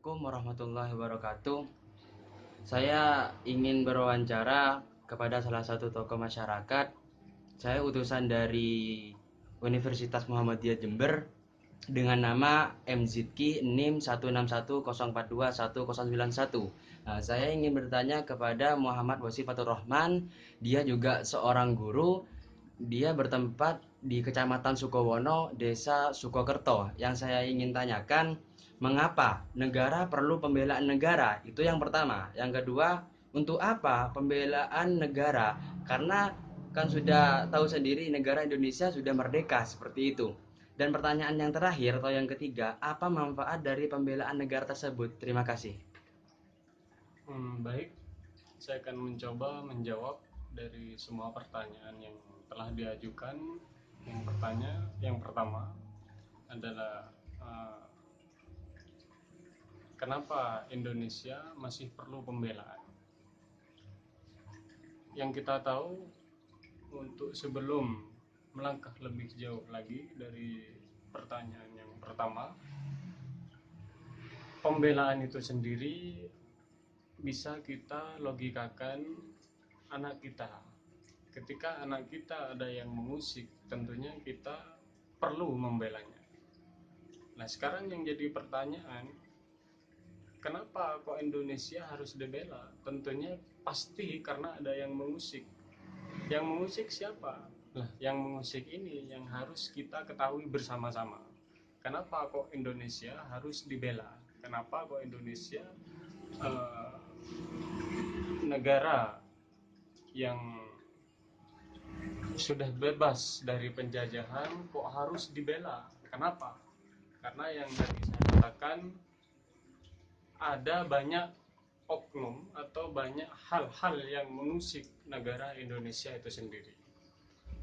Assalamualaikum warahmatullahi wabarakatuh. Saya ingin berwawancara kepada salah satu tokoh masyarakat. Saya utusan dari Universitas Muhammadiyah Jember dengan nama M. Zidki NIM 1610421091. Nah, saya ingin bertanya kepada Muhammad Wasifatur Rahman. Dia juga seorang guru. Dia bertempat di Kecamatan Sukowono, Desa Sukokerto. Yang saya ingin tanyakan, mengapa negara perlu pembelaan negara? Itu yang pertama. Yang kedua, untuk apa pembelaan negara? Karena kan sudah tahu sendiri negara Indonesia sudah merdeka seperti itu. Dan pertanyaan yang terakhir atau yang ketiga, apa manfaat dari pembelaan negara tersebut? Terima kasih. Baik, saya akan mencoba menjawab dari semua pertanyaan yang telah diajukan. Yang pertama adalah kenapa Indonesia masih perlu pembelaan? Yang kita tahu, untuk sebelum melangkah lebih jauh lagi dari pertanyaan yang pertama, pembelaan itu sendiri bisa kita logikakan anak kita. Ketika anak kita ada yang mengusik, tentunya kita perlu membelanya. Nah, sekarang yang jadi pertanyaan, kenapa kok Indonesia harus dibela? Tentunya pasti karena ada yang mengusik. Yang mengusik siapa? Nah, yang mengusik ini yang harus kita ketahui bersama-sama. Kenapa kok Indonesia harus dibela? Kenapa kok Indonesia eh, negara yang sudah bebas dari penjajahan kok harus dibela? Kenapa? Karena yang tadi saya katakan, ada banyak oknum atau banyak hal-hal yang mengusik negara Indonesia itu sendiri.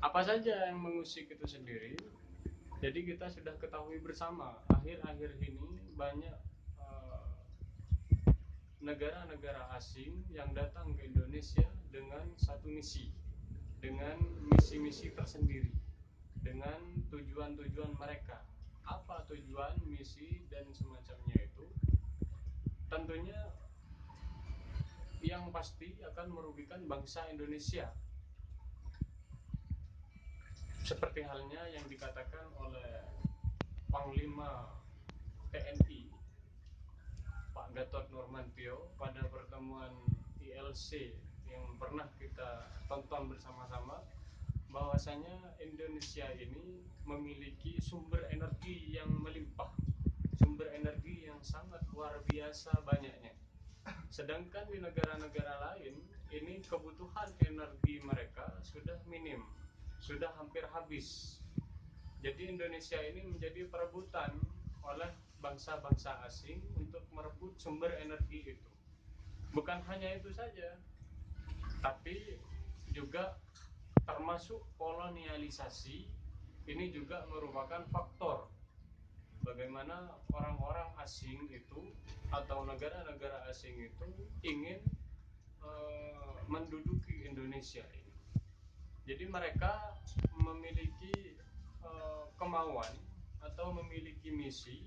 Apa saja yang mengusik itu sendiri? Jadi kita sudah ketahui bersama, akhir-akhir ini banyak negara-negara asing yang datang ke Indonesia dengan satu misi, dengan misi-misi tersendiri, dengan tujuan-tujuan mereka. Apa tujuan, misi, dan semacamnya itu? Tentunya yang pasti akan merugikan bangsa Indonesia. Seperti halnya yang dikatakan oleh Panglima TNI Pak Gatot Nurmantio pada pertemuan ILC yang pernah kita tonton bersama-sama, bahwasanya Indonesia ini memiliki sumber energi yang melimpah, sumber energi yang sangat luar biasa banyaknya. Sedangkan di negara-negara lain, ini kebutuhan energi mereka sudah minim, sudah hampir habis. Jadi Indonesia ini menjadi perebutan oleh bangsa-bangsa asing untuk merebut sumber energi itu. Bukan hanya itu saja, tapi juga termasuk kolonialisasi. Ini juga merupakan faktor bagaimana orang-orang asing itu atau negara-negara asing itu ingin menduduki Indonesia ini. Jadi mereka memiliki kemauan atau memiliki misi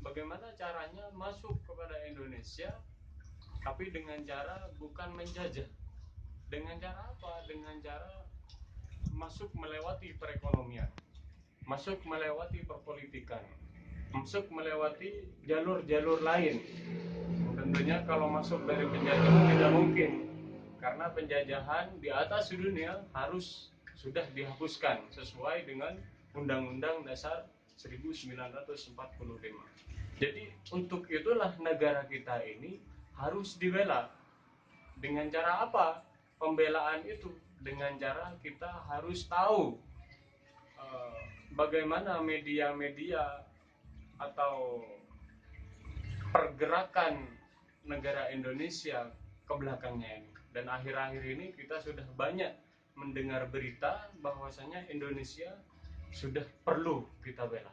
bagaimana caranya masuk kepada Indonesia, tapi dengan cara bukan menjajah. Dengan cara apa? Dengan cara masuk melewati perekonomian, masuk melewati perpolitikan, masuk melewati jalur-jalur lain. Tentunya kalau masuk dari penjajahan tidak mungkin, karena penjajahan di atas dunia harus sudah dihapuskan sesuai dengan Undang-Undang Dasar 1945. Jadi untuk itulah negara kita ini harus dibela. Dengan cara apa pembelaan itu? Dengan cara kita harus tahu bagaimana media-media atau pergerakan negara Indonesia ke belakangnya ini. Dan akhir-akhir ini kita sudah banyak mendengar berita bahwasanya Indonesia sudah perlu kita bela.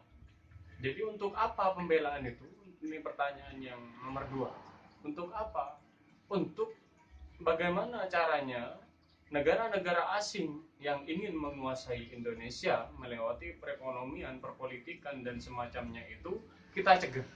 Jadi untuk apa pembelaan itu? Ini pertanyaan yang nomor 2. Untuk apa? Untuk bagaimana caranya negara-negara asing yang ingin menguasai Indonesia melewati perekonomian, perpolitikan, dan semacamnya itu kita cegah.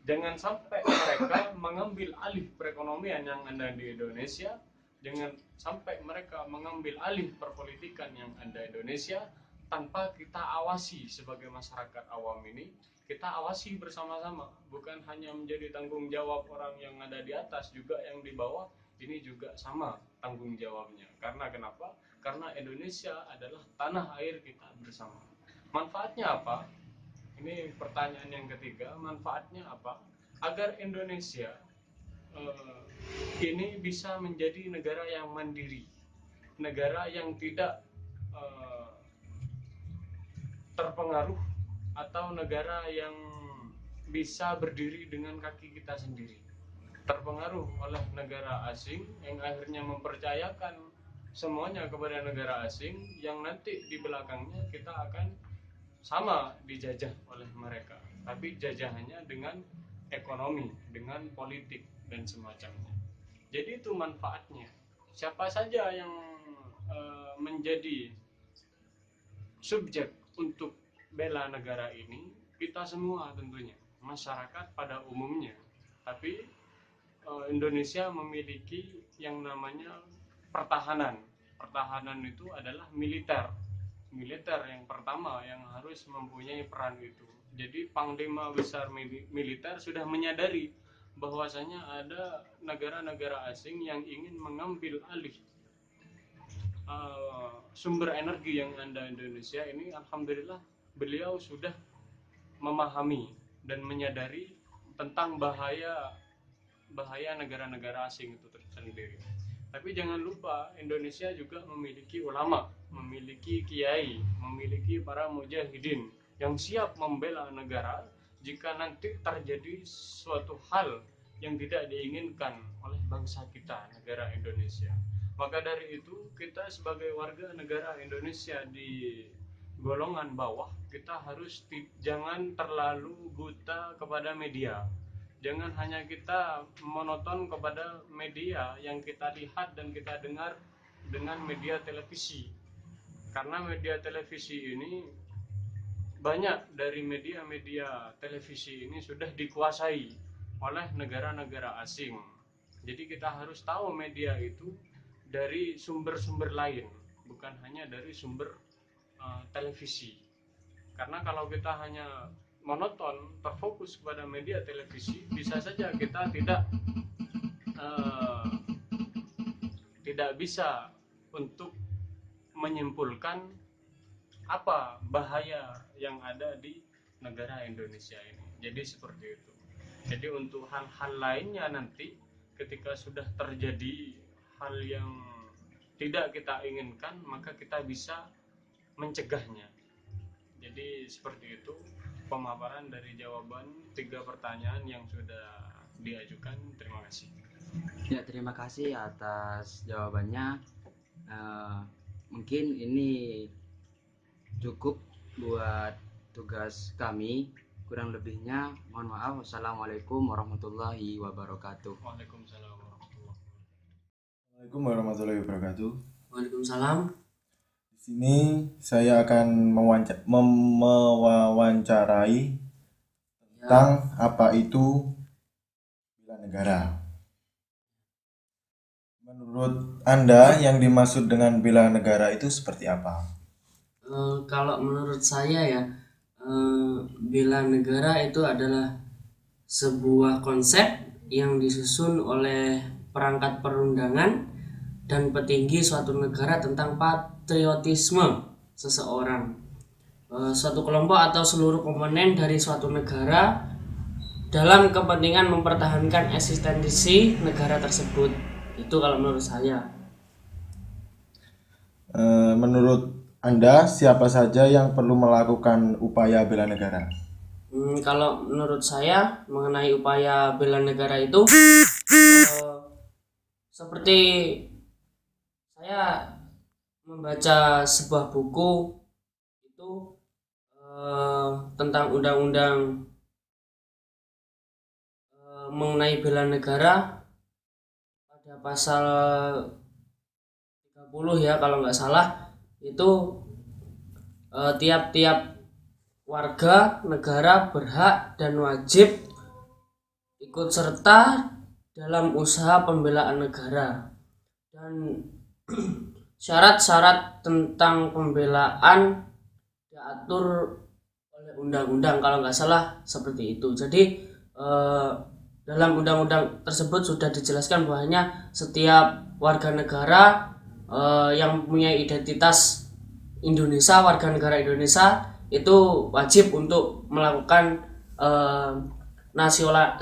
Jangan sampai mereka mengambil alih perekonomian yang ada di Indonesia, jangan sampai mereka mengambil alih perpolitikan yang ada di Indonesia tanpa kita awasi sebagai masyarakat awam ini. Kita awasi bersama-sama, bukan hanya menjadi tanggung jawab orang yang ada di atas, juga yang di bawah ini juga sama tanggung jawabnya. Karena kenapa? Karena Indonesia adalah tanah air kita bersama. Manfaatnya apa? Ini pertanyaan yang ketiga, manfaatnya apa? Agar Indonesia eh, ini bisa menjadi negara yang mandiri, negara yang tidak eh, terpengaruh, atau negara yang bisa berdiri dengan kaki kita sendiri. Terpengaruh oleh negara asing yang akhirnya mempercayakan semuanya kepada negara asing, yang nanti di belakangnya kita akan sama dijajah oleh mereka, tapi jajahannya dengan ekonomi, dengan politik dan semacamnya. Jadi itu manfaatnya. Siapa saja yang menjadi subjek untuk bela negara ini, kita semua tentunya, masyarakat pada umumnya. Tapi Indonesia memiliki yang namanya pertahanan. Pertahanan itu adalah militer. Militer yang pertama yang harus mempunyai peran itu. Jadi Panglima Besar Militer sudah menyadari bahwasanya ada negara-negara asing yang ingin mengambil alih sumber energi yang ada di Indonesia ini. Alhamdulillah beliau sudah memahami dan menyadari tentang bahaya negara-negara asing itu tersendiri. Tapi jangan lupa Indonesia juga memiliki ulama, memiliki kiai, memiliki para mujahidin yang siap membela negara jika nanti terjadi suatu hal yang tidak diinginkan oleh bangsa kita, negara Indonesia. Maka dari itu kita sebagai warga negara Indonesia di golongan bawah, kita harus jangan terlalu buta kepada media. Jangan hanya kita monoton kepada media yang kita lihat dan kita dengar dengan media televisi. Karena media televisi ini, banyak dari media-media televisi ini sudah dikuasai oleh negara-negara asing. Jadi kita harus tahu media itu dari sumber-sumber lain, bukan hanya dari sumber televisi. Karena kalau kita hanya monoton terfokus kepada media televisi, bisa saja kita eh, tidak bisa untuk menyimpulkan apa bahaya yang ada di negara Indonesia ini. Jadi seperti itu. Jadi untuk hal-hal lainnya nanti ketika sudah terjadi hal yang tidak kita inginkan, maka kita bisa mencegahnya. Jadi seperti itu pemaparan dari jawaban 3 pertanyaan yang sudah diajukan. Terima kasih. Ya, terima kasih atas jawabannya. Mungkin ini cukup buat tugas kami. Kurang lebihnya mohon maaf. Wassalamualaikum warahmatullahi wabarakatuh. Waalaikumsalam warahmatullahi wabarakatuh. Assalamualaikum warahmatullahi wabarakatuh. Waalaikumsalam. Di sini saya akan mewawancarai tentang apa itu bela negara. Menurut Anda yang dimaksud dengan bela negara itu seperti apa? Kalau menurut saya ya, bela negara itu adalah sebuah konsep yang disusun oleh perangkat perundangan dan petinggi suatu negara tentang patriotisme seseorang, suatu kelompok atau seluruh komponen dari suatu negara dalam kepentingan mempertahankan eksistensi negara tersebut. Itu kalau menurut saya. Menurut Anda siapa saja yang perlu melakukan upaya bela negara? Kalau menurut saya mengenai upaya bela negara itu seperti saya membaca sebuah buku itu tentang undang-undang mengenai bela negara pada pasal 30 ya kalau nggak salah, itu tiap-tiap warga negara berhak dan wajib ikut serta dalam usaha pembelaan negara, dan syarat-syarat tentang pembelaan diatur oleh undang-undang kalau nggak salah seperti itu. Jadi dalam undang-undang tersebut sudah dijelaskan bahwanya setiap warga negara yang mempunyai identitas Indonesia, warga negara Indonesia itu wajib untuk melakukan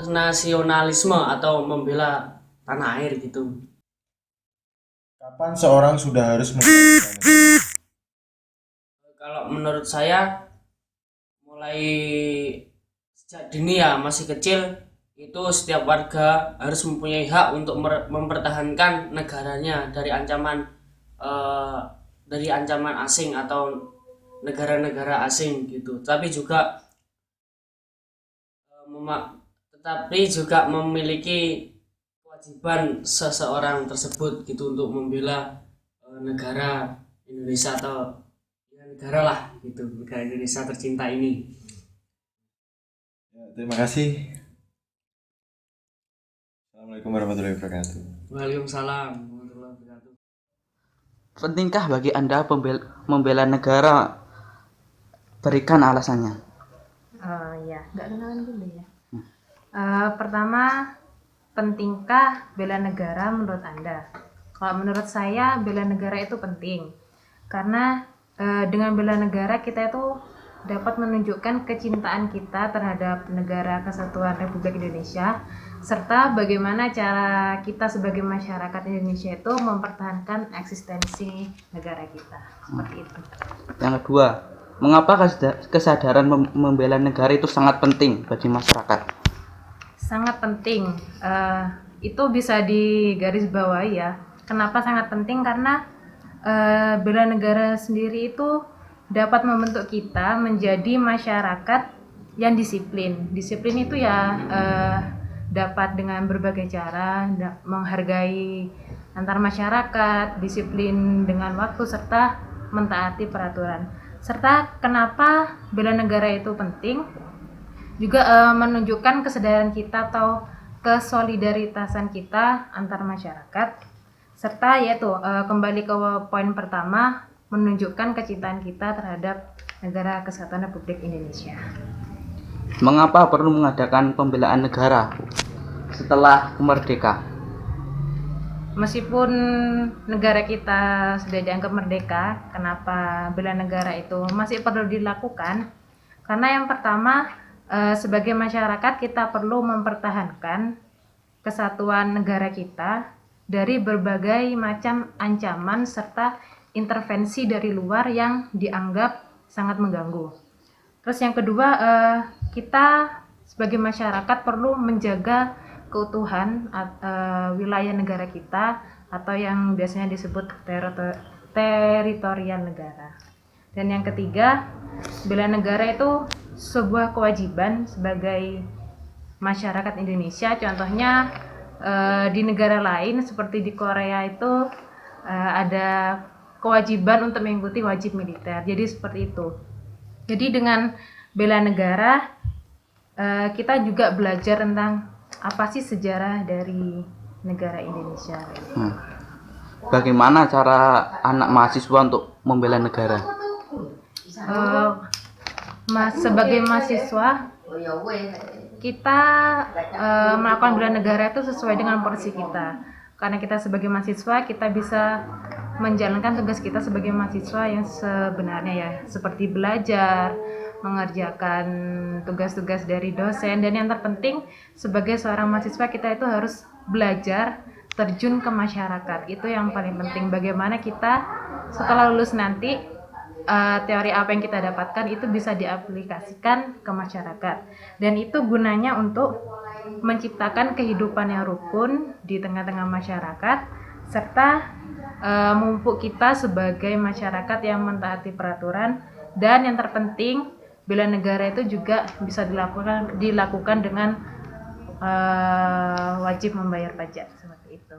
nasionalisme atau membela tanah air gitu. Kapan seorang sudah harus membela negara? Kalau menurut saya mulai sejak dini ya, masih kecil itu setiap warga harus mempunyai hak untuk mempertahankan negaranya dari ancaman asing atau negara-negara asing gitu. Tetapi juga memiliki kewajiban seseorang tersebut gitu untuk membela negara Indonesia atau ya, negara lah gitu, negara Indonesia tercinta ini. Ya, terima kasih. Assalamualaikum warahmatullahi wabarakatuh. Waalaikumsalam warahmatullahi wabarakatuh. Pentingkah bagi Anda membela negara? Berikan alasannya. Ya, nggak kenalan dulu ya. Pertama, pentingkah bela negara menurut Anda? Kalau menurut saya, bela negara itu penting. Karena dengan bela negara kita itu dapat menunjukkan kecintaan kita terhadap negara kesatuan Republik Indonesia, serta bagaimana cara kita sebagai masyarakat Indonesia itu mempertahankan eksistensi negara kita. Seperti itu. Yang kedua, mengapa kesadaran membela negara itu sangat penting bagi masyarakat? Sangat penting. Itu bisa digarisbawahi ya. Kenapa sangat penting? Karena bela negara sendiri itu dapat membentuk kita menjadi masyarakat yang disiplin. Disiplin itu ya dapat dengan berbagai cara menghargai antar masyarakat, disiplin dengan waktu, serta mentaati peraturan. Serta kenapa bela negara itu penting? Juga menunjukkan kesadaran kita atau kesolidaritasan kita antar masyarakat, serta yaitu kembali ke poin pertama, menunjukkan kecintaan kita terhadap negara kesatuan Republik Indonesia. Mengapa perlu mengadakan pembelaan negara setelah merdeka? Meskipun negara kita sudah dianggap merdeka, kenapa bela negara itu masih perlu dilakukan? Karena yang pertama, sebagai masyarakat kita perlu mempertahankan kesatuan negara kita dari berbagai macam ancaman serta intervensi dari luar yang dianggap sangat mengganggu. Terus yang kedua, kita sebagai masyarakat perlu menjaga keutuhan wilayah negara kita atau yang biasanya disebut teritorial negara. Dan yang ketiga, bela negara itu sebuah kewajiban sebagai masyarakat Indonesia. Contohnya di negara lain seperti di Korea itu ada kewajiban untuk mengikuti wajib militer. Jadi seperti itu. Jadi dengan bela negara kita juga belajar tentang apa sih sejarah dari negara Indonesia. Bagaimana cara anak mahasiswa untuk membela negara? Sebagai mahasiswa kita melakukan bela negara itu sesuai dengan porsi kita. Karena kita sebagai mahasiswa kita bisa menjalankan tugas kita sebagai mahasiswa yang sebenarnya ya, seperti belajar, mengerjakan tugas-tugas dari dosen, dan yang terpenting sebagai seorang mahasiswa kita itu harus belajar terjun ke masyarakat. Itu yang paling penting, bagaimana kita setelah lulus nanti teori apa yang kita dapatkan itu bisa diaplikasikan ke masyarakat, dan itu gunanya untuk menciptakan kehidupan yang rukun di tengah-tengah masyarakat, serta memupuk kita sebagai masyarakat yang mentaati peraturan. Dan yang terpenting, bela negara itu juga bisa dilakukan dengan wajib membayar pajak, seperti itu.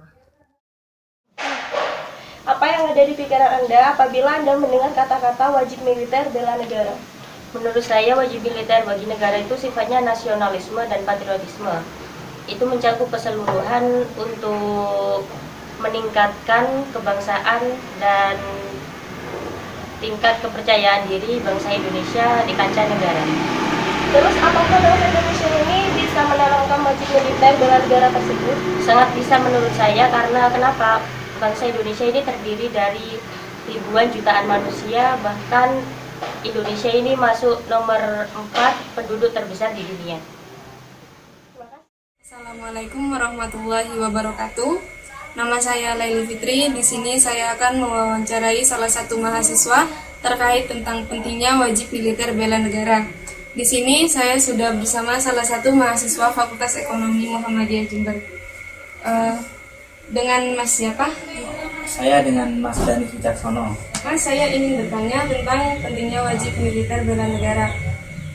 Apa yang ada di pikiran Anda apabila Anda mendengar kata-kata wajib militer bela negara? Menurut saya wajib militer bagi negara itu sifatnya nasionalisme dan patriotisme. itu mencakup keseluruhan untuk meningkatkan kebangsaan dan tingkat kepercayaan diri bangsa Indonesia di kancah negara. Terus apakah bangsa Indonesia ini bisa menanamkan wajib militer bela negara tersebut? Sangat bisa menurut saya, karena kenapa? Bangsa Indonesia ini terdiri dari ribuan jutaan manusia, bahkan Indonesia ini masuk nomor 4 penduduk terbesar di dunia. Assalamualaikum warahmatullahi wabarakatuh. Nama saya Laili Fitri. Di sini saya akan mewawancarai salah satu mahasiswa terkait tentang pentingnya wajib militer bela negara. Di sini saya sudah bersama salah satu mahasiswa Fakultas Ekonomi Muhammadiyah Jember. Dengan Mas siapa? Saya dengan Mas Danis Wicaksono. Mas, saya ingin bertanya tentang pentingnya wajib militer bela negara.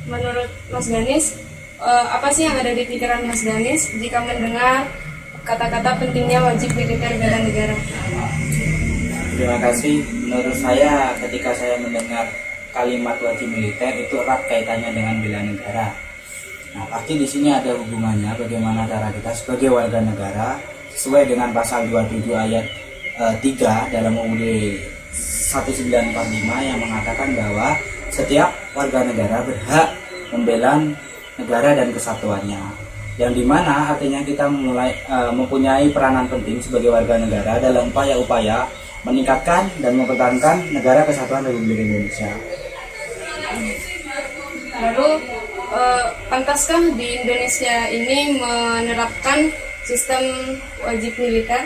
Menurut Mas Danis, apa sih yang ada di pikiran Mas Danis jika mendengar kata-kata pentingnya wajib militer bela negara? Terima kasih. Menurut saya, ketika saya mendengar kalimat wajib militer itu erat kaitannya dengan bela negara. Nah, pasti di sini ada hubungannya bagaimana cara kita sebagai warga negara sesuai dengan pasal 27 ayat 3 dalam UUD 1945 yang mengatakan bahwa setiap warga negara berhak membela negara dan kesatuannya, yang dimana artinya kita mempunyai peranan penting sebagai warga negara dalam upaya-upaya meningkatkan dan mempertahankan negara kesatuan Republik Indonesia. Lalu, pantaskah di Indonesia ini menerapkan sistem wajib militer?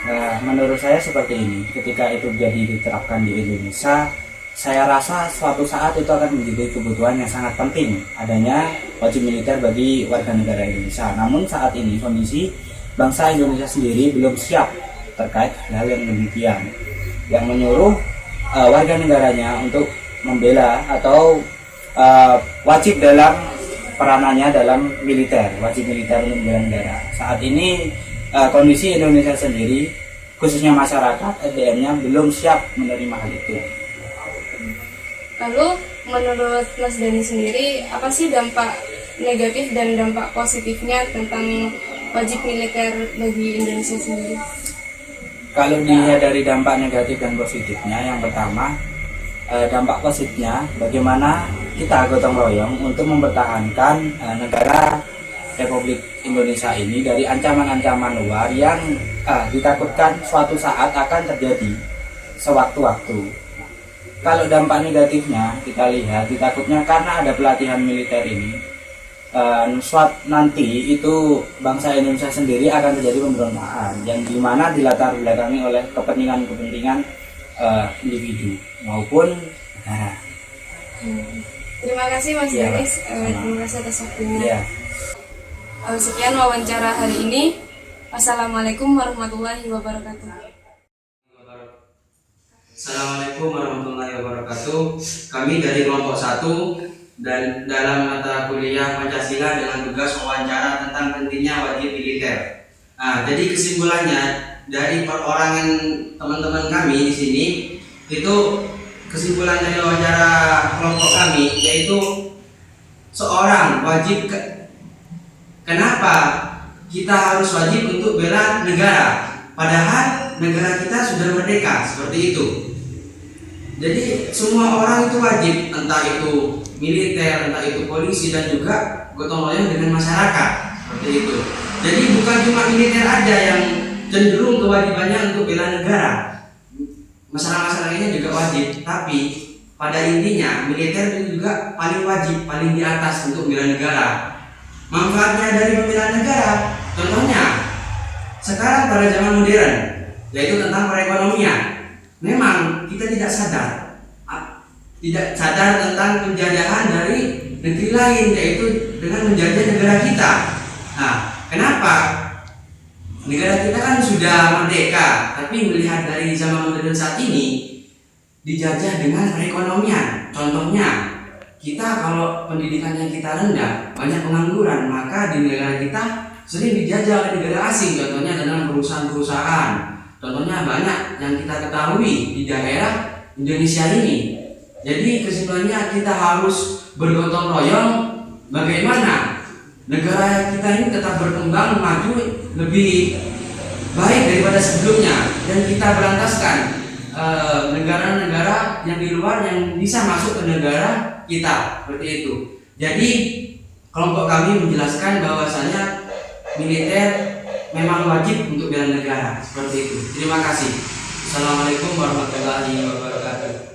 Nah, menurut saya seperti ini, ketika itu jadi diterapkan di Indonesia, saya rasa suatu saat itu akan menjadi kebutuhan yang sangat penting adanya wajib militer bagi warga negara Indonesia. Namun saat ini kondisi bangsa Indonesia sendiri belum siap terkait hal yang demikian, yang menyuruh warga negaranya untuk membela atau wajib dalam peranannya dalam militer, wajib militer untuk membela negara. Saat ini kondisi Indonesia sendiri, khususnya masyarakat SDM-nya belum siap menerima hal itu. Lalu, menurut Mas Dani sendiri, apa sih dampak negatif dan dampak positifnya tentang wajib militer bagi Indonesia sendiri? Kalau dilihat dari dampak negatif dan positifnya, yang pertama, dampak positifnya bagaimana kita gotong royong untuk mempertahankan negara Republik Indonesia ini dari ancaman-ancaman luar yang ditakutkan suatu saat akan terjadi sewaktu-waktu. Kalau dampak negatifnya kita lihat, ditakutnya karena ada pelatihan militer ini, nanti itu bangsa Indonesia sendiri akan terjadi pemberontakan yang dimana dilatar belakangi oleh kepentingan-kepentingan individu maupun negara. Terima kasih Mas Ya, Danis, terima kasih atas waktunya. Ya. Sekian wawancara hari ini. Assalamualaikum warahmatullahi wabarakatuh. Assalamualaikum warahmatullahi wabarakatuh. Kami dari kelompok 1 dan dalam mata kuliah Pancasila dengan tugas wawancara tentang pentingnya wajib militer. Jadi kesimpulannya dari perorangan teman-teman kami di sini itu, kesimpulan dari wawancara kelompok kami yaitu seorang wajib kenapa kita harus wajib untuk bela negara padahal negara kita sudah merdeka, seperti itu. Jadi semua orang itu wajib, entah itu militer, entah itu polisi, dan juga gotong royong dengan masyarakat, seperti itu. Jadi bukan cuma militer aja yang cenderung kewajibannya untuk bela negara, masalah-masalah lainnya juga wajib, tapi pada intinya militer itu juga paling wajib, paling di atas untuk bela negara. Manfaatnya dari pembelaan negara, contohnya sekarang pada zaman modern, yaitu tentang perekonomian. Memang kita tidak sadar tentang penjajahan dari negeri lain, yaitu dengan menjajah negara kita. Nah, kenapa? Negara kita kan sudah merdeka, tapi melihat dari zaman modern saat ini dijajah dengan perekonomian. Contohnya, kita kalau pendidikannya kita rendah, banyak pengangguran, maka di negara kita sering dijajah oleh negara asing. Contohnya dengan perusahaan-perusahaan. Contohnya banyak yang kita ketahui di daerah Indonesia ini. Jadi kesimpulannya kita harus bergotong royong bagaimana negara kita ini tetap berkembang, maju, lebih baik daripada sebelumnya, dan kita berantaskan negara-negara yang di luar yang bisa masuk ke negara kita, seperti itu. Jadi kelompok kami menjelaskan bahwasanya militer memang wajib untuk bela negara, seperti itu. Terima kasih. Assalamualaikum warahmatullahi wabarakatuh.